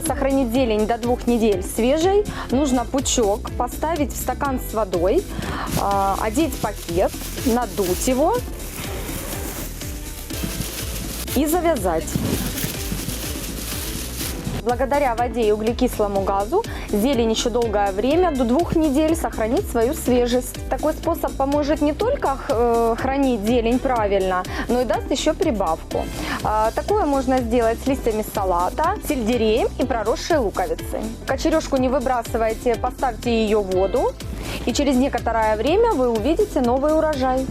Чтобы сохранить зелень до 2 недель свежей, нужно пучок поставить в стакан с водой, одеть пакет, надуть его и завязать. Благодаря воде и углекислому газу зелень еще долгое время, до 2 недель, сохранит свою свежесть. Такой способ поможет не только хранить зелень правильно, но и даст еще прибавку. Такое можно сделать с листьями салата, сельдереем и проросшей луковицей. Кочережку не выбрасывайте, поставьте ее в воду, и через некоторое время вы увидите новый урожай.